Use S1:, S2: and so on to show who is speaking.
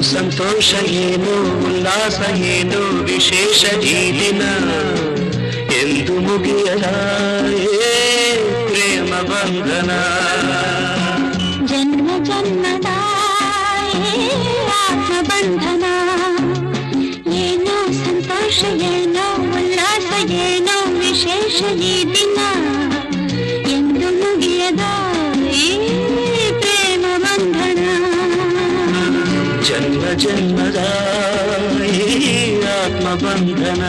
S1: ಸಂತೋಷ ಏನು ಉಲ್ಲಾಸ ಏನು ವಿಶೇಷ ಈ ದಿನ ಎಂದು ಮುಗಿಯದ ಪ್ರೇಮ ಬಂಧನ
S2: ಜನ್ಮ ಜನ್ಮದ ಆತ್ಮ ಬಂಧನ ಏನೋ ಸಂತೋಷ ಏನೋ ಉಲ್ಲಾಸ ಏನೋ ವಿಶೇಷ ಈ ದಿನ ಎಂದು ಮುಗಿಯದ ಪ್ರೇಮ ಬಂಧನ
S1: ಜನ್ಮ ಜನ್ಮದ ಆತ್ಮ ಬಂಧನ